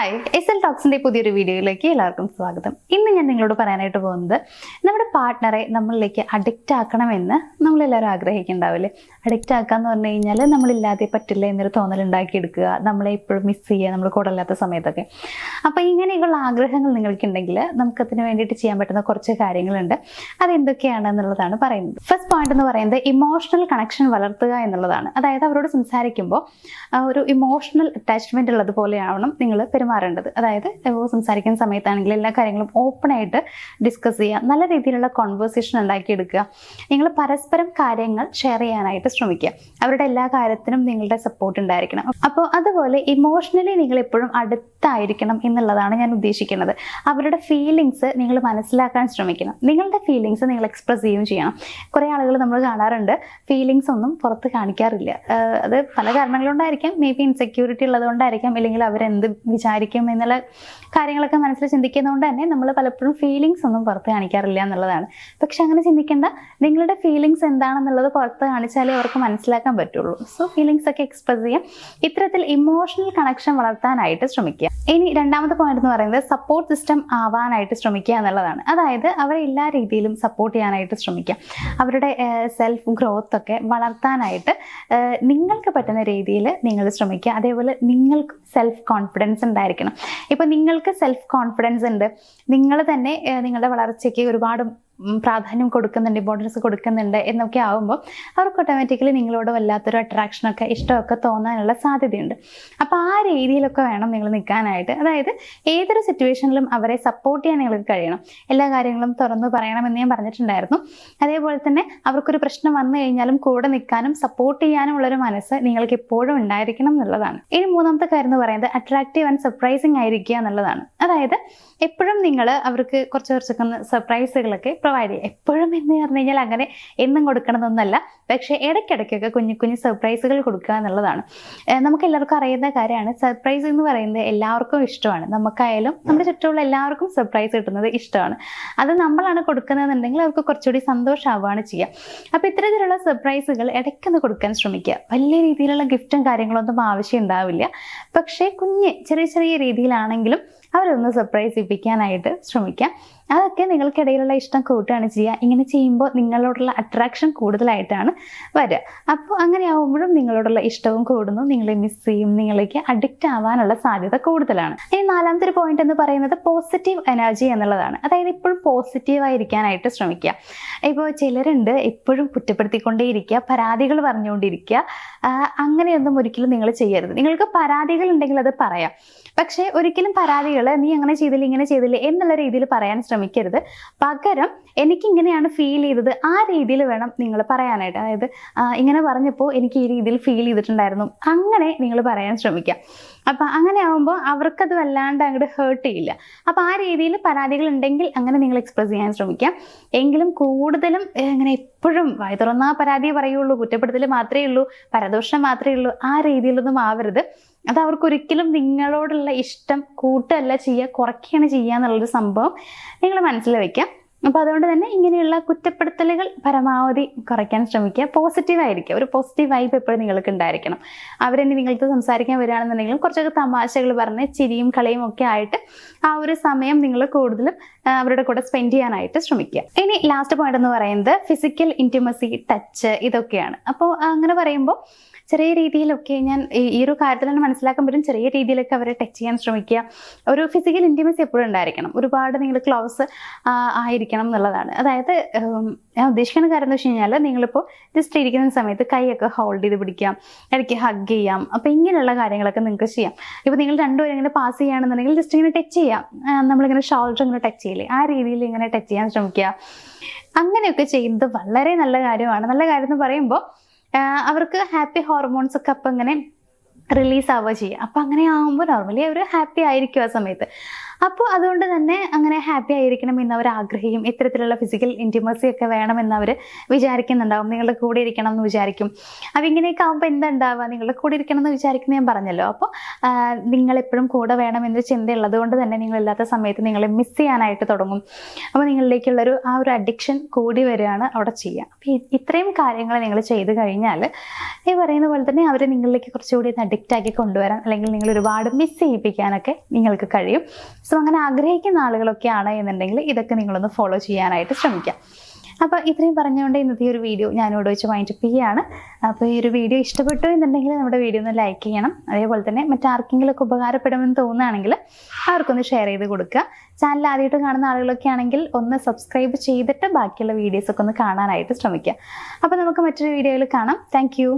Hi, S L ടോക്സിന്റെ പുതിയൊരു വീഡിയോയിലേക്ക് എല്ലാവർക്കും സ്വാഗതം. ഇന്ന് ഞാൻ നിങ്ങളോട് പറയാനായിട്ട് പോകുന്നത് നമ്മുടെ പാർട്ട്ണറെ നമ്മളിലേക്ക് അഡിക്റ്റ് ആക്കണമെന്ന് നമ്മളെല്ലാവരും ആഗ്രഹിക്കുന്നുണ്ടാവില്ലേ. അഡിക്റ്റ് ആക്കാന്ന് പറഞ്ഞു കഴിഞ്ഞാൽ നമ്മളില്ലാതെ പറ്റില്ല എന്നൊരു തോന്നലുണ്ടാക്കിയെടുക്കുക, നമ്മളെ എപ്പോഴും മിസ് ചെയ്യുക, നമ്മൾ കൂടല്ലാത്ത സമയത്തൊക്കെ. അപ്പോൾ ഇങ്ങനെയുള്ള ആഗ്രഹങ്ങൾ നിങ്ങൾക്കുണ്ടെങ്കിൽ നമുക്കതിന് വേണ്ടിയിട്ട് ചെയ്യാൻ പറ്റുന്ന കുറച്ച് കാര്യങ്ങളുണ്ട്. അതെന്തൊക്കെയാണ് എന്നുള്ളതാണ് പറയുന്നത്. ഫസ്റ്റ് പോയിന്റ് എന്ന് പറയുന്നത് ഇമോഷണൽ കണക്ഷൻ വളർത്തുക എന്നുള്ളതാണ്. അതായത് അവരോട് സംസാരിക്കുമ്പോൾ ഒരു ഇമോഷണൽ അറ്റാച്ച്മെന്റ് ഉള്ളതുപോലെയാവണം നിങ്ങൾ പെരുമാറേണ്ടത്. അതായത് സംസാരിക്കുന്ന സമയത്താണെങ്കിൽ എല്ലാ കാര്യങ്ങളും ഓപ്പണായിട്ട് ഡിസ്കസ് ചെയ്യുക, നല്ല രീതിയിലുള്ള കോൺവെർസേഷൻ ഉണ്ടാക്കിയെടുക്കുക. നിങ്ങൾ പരസ്പരം കാര്യങ്ങൾ ഷെയർ ചെയ്യാനായിട്ട് ശ്രമിക്കുക. അവരുടെ എല്ലാ കാര്യത്തിനും നിങ്ങളുടെ സപ്പോർട്ട് ഉണ്ടായിരിക്കണം. അപ്പോൾ അതുപോലെ ഇമോഷണലി നിങ്ങൾ എപ്പോഴും അടുത്തായിരിക്കണം എന്നുള്ളതാണ് ഞാൻ ഉദ്ദേശിക്കുന്നത്. അവരുടെ ഫീലിങ്സ് നിങ്ങൾ മനസ്സിലാക്കാൻ ശ്രമിക്കണം. നിങ്ങളുടെ ഫീലിങ്സ് നിങ്ങൾ എക്സ്പ്രസ് ചെയ്യുകയും ചെയ്യണം. കുറേ ആളുകൾ നമ്മൾ കാണാറുണ്ട്, ഫീലിങ്സ് ഒന്നും പുറത്ത് കാണിക്കാറില്ല. അത് പല കാരണങ്ങളുണ്ടായിരിക്കാം. മേ ബി ഇൻസെക്യൂരിറ്റി ഉള്ളതുകൊണ്ടായിരിക്കാം, അല്ലെങ്കിൽ അവരെന്ത് വിചാരിക്കും എന്നുള്ള കാര്യങ്ങളൊക്കെ മനസ്സിൽ ചിന്തിക്കുന്നതുകൊണ്ട് തന്നെ നമ്മൾ പലപ്പോഴും ഫീലിങ്സ് ഒന്നും പുറത്ത് കാണിക്കാറില്ല എന്നുള്ളതാണ്. പക്ഷെ അങ്ങനെ ചിന്തിക്കേണ്ട. നിങ്ങളുടെ ഫീലിങ്സ് എന്താണെന്നുള്ളത് പുറത്ത് കാണിച്ചാലേ അവർക്ക് മനസ്സിലാക്കാൻ പറ്റുള്ളൂ. സോ ഫീലിങ്സ് ഒക്കെ എക്സ്പ്രസ് ചെയ്യാം. ഇത്തരത്തിൽ ഇമോഷണൽ കണക്ഷൻ വളർത്താനായിട്ട് ശ്രമിക്കുക. ഇനി രണ്ടാമത്തെ പോയിന്റ് എന്ന് പറയുന്നത് സപ്പോർട്ട് സിസ്റ്റം ആവാനായിട്ട് ശ്രമിക്കുക എന്നുള്ളതാണ്. അതായത് അവരെ എല്ലാ രീതിയിലും സപ്പോർട്ട് ചെയ്യാനായിട്ട് ശ്രമിക്കുക. അവരുടെ സെൽഫ് ഗ്രോത്ത് ഒക്കെ വളർത്താനായിട്ട് നിങ്ങൾക്ക് പറ്റുന്ന രീതിയിൽ നിങ്ങൾ ശ്രമിക്കുക. അതേപോലെ നിങ്ങൾക്ക് സെൽഫ് കോൺഫിഡൻസ് ഉണ്ടായിരിക്കണം. ഇപ്പം നിങ്ങൾക്ക് സെൽഫ് കോൺഫിഡൻസ് ഉണ്ട്, നിങ്ങൾ തന്നെ നിങ്ങളുടെ വളർച്ചയ്ക്ക് ഒരുപാട് പ്രാധാന്യം കൊടുക്കുന്നുണ്ട്, ഇമ്പോർട്ടൻസ് കൊടുക്കുന്നുണ്ട് എന്നൊക്കെ ആകുമ്പോൾ അവർക്ക് ഓട്ടോമാറ്റിക്കലി നിങ്ങളോട് വല്ലാത്തൊരു അട്രാക്ഷനൊക്കെ ഇഷ്ടമൊക്കെ തോന്നാനുള്ള സാധ്യതയുണ്ട്. അപ്പോൾ ആ രീതിയിലൊക്കെ വേണം നിങ്ങൾ നിൽക്കാനായിട്ട്. അതായത് ഏതൊരു സിറ്റുവേഷനിലും അവരെ സപ്പോർട്ട് ചെയ്യാൻ നിങ്ങൾക്ക് കഴിയണം. എല്ലാ കാര്യങ്ങളും തുറന്നു പറയണമെന്ന് ഞാൻ പറഞ്ഞിട്ടുണ്ടായിരുന്നു. അതേപോലെ തന്നെ അവർക്കൊരു പ്രശ്നം വന്നു കഴിഞ്ഞാലും കൂടെ നിൽക്കാനും സപ്പോർട്ട് ചെയ്യാനും ഉള്ളൊരു മനസ്സ് നിങ്ങൾക്ക് എപ്പോഴും ഉണ്ടായിരിക്കണം എന്നുള്ളതാണ്. ഇനി മൂന്നാമത്തെ കാര്യം എന്ന് പറയുന്നത് അട്രാക്റ്റീവ് ആൻഡ് സർപ്രൈസിങ് ആയിരിക്കുക എന്നുള്ളതാണ്. അതായത് എപ്പോഴും നിങ്ങൾ അവർക്ക് കുറച്ചൊക്കെ സർപ്രൈസുകളൊക്കെ പ്രൊവൈഡ് ചെയ്യുക. എപ്പോഴും എന്ന് പറഞ്ഞു കഴിഞ്ഞാൽ അങ്ങനെ എന്നും കൊടുക്കണമെന്നൊന്നല്ല, പക്ഷേ ഇടയ്ക്കിടയ്ക്കൊക്കെ കുഞ്ഞു കുഞ്ഞു സർപ്രൈസുകൾ കൊടുക്കുക എന്നുള്ളതാണ്. നമുക്ക് എല്ലാവർക്കും അറിയുന്ന കാര്യമാണ്, സർപ്രൈസ് എന്ന് പറയുന്നത് എല്ലാവർക്കും ഇഷ്ടമാണ്. നമുക്കായാലും നമ്മുടെ ചുറ്റുമുള്ള എല്ലാവർക്കും സർപ്രൈസ് കിട്ടുന്നത് ഇഷ്ടമാണ്. അത് നമ്മളാണ് കൊടുക്കുന്നതെന്നുണ്ടെങ്കിൽ അവർക്ക് കുറച്ചുകൂടി സന്തോഷമാവുകയാണ് ചെയ്യുക. അപ്പോൾ ഇത്തരത്തിലുള്ള സർപ്രൈസുകൾ ഇടയ്ക്കൊന്ന് കൊടുക്കാൻ ശ്രമിക്കുക. വലിയ രീതിയിലുള്ള ഗിഫ്റ്റും കാര്യങ്ങളൊന്നും ആവശ്യം ഉണ്ടാവില്ല. പക്ഷേ ചെറിയ ചെറിയ രീതിയിലാണെങ്കിലും അവരൊന്ന് സർപ്രൈസ് ചെയ്യിപ്പിക്കാനായിട്ട് ശ്രമിക്കാം. അതൊക്കെ നിങ്ങൾക്കിടയിലുള്ള ഇഷ്ടം കൂട്ടുകയാണ് ചെയ്യുക. ഇങ്ങനെ ചെയ്യുമ്പോൾ നിങ്ങളോടുള്ള അട്രാക്ഷൻ കൂടുതലായിട്ടാണ് വരിക. അപ്പോൾ അങ്ങനെ ആകുമ്പോഴും നിങ്ങളോടുള്ള ഇഷ്ടവും കൂടുന്നു, നിങ്ങളെ മിസ് ചെയ്യും, നിങ്ങളിലേക്ക് അഡിക്റ്റ് ആവാനുള്ള സാധ്യത കൂടുതലാണ്. ഇനി നാലാമത്തെ ഒരു പോയിന്റ് എന്ന് പറയുന്നത് പോസിറ്റീവ് എനർജി എന്നുള്ളതാണ്. അതായത് ഇപ്പോഴും പോസിറ്റീവായിരിക്കാനായിട്ട് ശ്രമിക്കുക. ഇപ്പോൾ ചിലരുണ്ട് എപ്പോഴും കുറ്റപ്പെടുത്തിക്കൊണ്ടേയിരിക്കുക, പരാതികൾ പറഞ്ഞുകൊണ്ടിരിക്കുക. അങ്ങനെയൊന്നും ഒരിക്കലും നിങ്ങൾ ചെയ്യരുത്. നിങ്ങൾക്ക് പരാതികൾ ഉണ്ടെങ്കിൽ അത് പറയാം, പക്ഷേ ഒരിക്കലും പരാതികൾ നീ അങ്ങനെ ചെയ്തില്ല ഇങ്ങനെ ചെയ്തില്ല എന്നുള്ള രീതിയിൽ പറയാൻ ശ്രമിക്കരുത്. പകരം എനിക്കിങ്ങനെയാണ് ഫീൽ ചെയ്തത്, ആ രീതിയിൽ വേണം നിങ്ങൾ പറയാനായിട്ട്. അതായത് ഇങ്ങനെ പറഞ്ഞപ്പോൾ എനിക്ക് ഈ രീതിയിൽ ഫീൽ ചെയ്തിട്ടുണ്ടായിരുന്നു, അങ്ങനെ നിങ്ങൾ പറയാൻ ശ്രമിക്കാം. അപ്പം അങ്ങനെ ആകുമ്പോൾ അവർക്കത് വല്ലാണ്ട് അങ്ങോട്ട് ഹേർട്ട് ചെയ്യില്ല. അപ്പം ആ രീതിയിൽ പരാതികൾ ഉണ്ടെങ്കിൽ അങ്ങനെ നിങ്ങൾ എക്സ്പ്രസ് ചെയ്യാൻ ശ്രമിക്കാം. എങ്കിലും കൂടുതലും ഇങ്ങനെ എപ്പോഴും വായ തുറന്നാ പരാതിയെ പറയുള്ളൂ, കുറ്റപ്പെടുത്തൽ മാത്രമേ ഉള്ളൂ, പരദോഷം മാത്രമേ ഉള്ളൂ, ആ രീതിയിലൊന്നും ആവരുത്. അത് അവർക്കൊരിക്കലും നിങ്ങളോടുള്ള ഇഷ്ടം കൂട്ടല്ല ചെയ്യുക, കുറയ്ക്കുകയാണ് ചെയ്യുക എന്നുള്ളൊരു സംഭവം നിങ്ങൾ മനസ്സിൽ വയ്ക്കാം. അപ്പോൾ അതുകൊണ്ട് തന്നെ ഇങ്ങനെയുള്ള കുറ്റപ്പെടുത്തലുകൾ പരമാവധി കുറയ്ക്കാൻ ശ്രമിക്കുക. പോസിറ്റീവായിരിക്കുക. ഒരു പോസിറ്റീവ് വൈബ് എപ്പോഴും നിങ്ങൾക്ക് ഉണ്ടായിരിക്കണം. അവരെന്നെ നിങ്ങൾക്ക് സംസാരിക്കാൻ വരികയാണെന്നുണ്ടെങ്കിലും കുറച്ചൊക്കെ തമാശകൾ പറഞ്ഞ് ചിരിയും കളിയും ഒക്കെ ആയിട്ട് ആ ഒരു സമയം നിങ്ങൾ കൂടുതലും അവരുടെ കൂടെ സ്പെൻഡ് ചെയ്യാനായിട്ട് ശ്രമിക്കുക. ഇനി ലാസ്റ്റ് പോയിന്റ് എന്ന് പറയുന്നത് ഫിസിക്കൽ ഇൻറ്റിമസി, ടച്ച്, ഇതൊക്കെയാണ്. അപ്പോൾ അങ്ങനെ പറയുമ്പോൾ ചെറിയ രീതിയിലൊക്കെ ഞാൻ ഈ ഒരു കാര്യത്തിൽ തന്നെ മനസ്സിലാക്കാൻ പറ്റും. ചെറിയ രീതിയിലൊക്കെ അവരെ ടച്ച് ചെയ്യാൻ ശ്രമിക്കുക. ഒരു ഫിസിക്കൽ ഇൻറ്റിമസി എപ്പോഴും ഉണ്ടായിരിക്കണം. ഒരുപാട് നിങ്ങൾ ക്ലോസ് ആയിരിക്കണം എന്നുള്ളതാണ്. അതായത് ഞാൻ ഉദ്ദേശിക്കുന്ന കാര്യം എന്ന് വെച്ച് കഴിഞ്ഞാൽ നിങ്ങളിപ്പോൾ ജസ്റ്റ് ഇരിക്കുന്ന സമയത്ത് കൈയൊക്കെ ഹോൾഡ് ചെയ്ത് പിടിക്കാം, ഇടയ്ക്ക് ഹഗ് ചെയ്യാം. അപ്പോൾ ഇങ്ങനെയുള്ള കാര്യങ്ങളൊക്കെ നിങ്ങൾക്ക് ചെയ്യാം. ഇപ്പോൾ നിങ്ങൾ രണ്ടുപേരും ഇങ്ങനെ പാസ് ചെയ്യുകയാണെന്നുണ്ടെങ്കിൽ ജസ്റ്റ് ഇങ്ങനെ ടച്ച് ചെയ്യാം. നമ്മളിങ്ങനെ ഷോൾഡർ ഇങ്ങനെ ടച്ച് ചെയ്യില്ലേ, ആ രീതിയിൽ ഇങ്ങനെ ടച്ച് ചെയ്യാൻ ശ്രമിക്കുക. അങ്ങനെയൊക്കെ ചെയ്യുന്നത് വളരെ നല്ല കാര്യമാണ്. നല്ല കാര്യം എന്ന് പറയുമ്പോൾ അവർക്ക് ഹാപ്പി ഹോർമോൺസ് ഒക്കെ അപ്പം ഇങ്ങനെ റിലീസ് ആവുക ചെയ്യുക. അപ്പം അങ്ങനെ ആകുമ്പോൾ നോർമലി അവർ ഹാപ്പി ആയിരിക്കും ആ സമയത്ത്. അപ്പോൾ അതുകൊണ്ട് തന്നെ അങ്ങനെ ഹാപ്പി ആയിരിക്കണം എന്ന് അവർ ആഗ്രഹിക്കും. ഇത്തരത്തിലുള്ള ഫിസിക്കൽ ഇൻറ്റിമസി ഒക്കെ വേണമെന്ന് അവർ വിചാരിക്കുന്നുണ്ടാവും. നിങ്ങളുടെ കൂടെ ഇരിക്കണം എന്ന് വിചാരിക്കും. അപ്പോൾ ഇങ്ങനെയൊക്കെ ആകുമ്പോൾ എന്താ ഉണ്ടാവുക, നിങ്ങളുടെ കൂടെ ഇരിക്കണം എന്ന് വിചാരിക്കുന്നത് ഞാൻ പറഞ്ഞല്ലോ. അപ്പോൾ നിങ്ങളെപ്പോഴും കൂടെ വേണമെന്നൊരു ചിന്തയുള്ളത് കൊണ്ട് തന്നെ നിങ്ങളില്ലാത്ത സമയത്ത് നിങ്ങളെ മിസ് ചെയ്യാനായിട്ട് തുടങ്ങും. അപ്പോൾ നിങ്ങളിലേക്കുള്ളൊരു ആ ഒരു അഡിക്ഷൻ കൂടി വരികയാണ് അവിടെ ചെയ്യുക. അപ്പോൾ ഇത്രയും കാര്യങ്ങൾ നിങ്ങൾ ചെയ്ത് കഴിഞ്ഞാൽ ഈ പറയുന്ന പോലെ തന്നെ അവർ നിങ്ങളിലേക്ക് കുറച്ചുകൂടി അഡിക്റ്റ് ആക്കി കൊണ്ടുവരാൻ, അല്ലെങ്കിൽ നിങ്ങൾ ഒരുപാട് മിസ് ചെയ്യിപ്പിക്കാനൊക്കെ നിങ്ങൾക്ക് കഴിയും. സോ അങ്ങനെ ആഗ്രഹിക്കുന്ന ആളുകളൊക്കെ ആണ് എന്നുണ്ടെങ്കിൽ ഇതൊക്കെ നിങ്ങളൊന്ന് ഫോളോ ചെയ്യാനായിട്ട് ശ്രമിക്കാം. അപ്പോൾ ഇത്രയും പറഞ്ഞുകൊണ്ട് ഇന്നത്തെ ഒരു വീഡിയോ ഞാനിവിടെ വെച്ച് വൈൻഡപ്പ് ചെയ്യുകയാണ്. അപ്പോൾ ഈ ഒരു വീഡിയോ ഇഷ്ടപ്പെട്ടു എന്നുണ്ടെങ്കിൽ നമ്മുടെ വീഡിയോ ഒന്ന് ലൈക്ക് ചെയ്യണം. അതേപോലെ തന്നെ മറ്റാർക്കെങ്കിലും ഒക്കെ ഉപകാരപ്പെടുമെന്ന് തോന്നുകയാണെങ്കിൽ അവർക്കൊന്ന് ഷെയർ ചെയ്ത് കൊടുക്കുക. ചാനൽ ആദ്യമായിട്ട് കാണുന്ന ആളുകളൊക്കെ ആണെങ്കിൽ ഒന്ന് സബ്സ്ക്രൈബ് ചെയ്തിട്ട് ബാക്കിയുള്ള വീഡിയോസൊക്കെ ഒന്ന് കാണാനായിട്ട് ശ്രമിക്കുക. അപ്പോൾ നമുക്ക് മറ്റൊരു വീഡിയോയിൽ കാണാം. താങ്ക്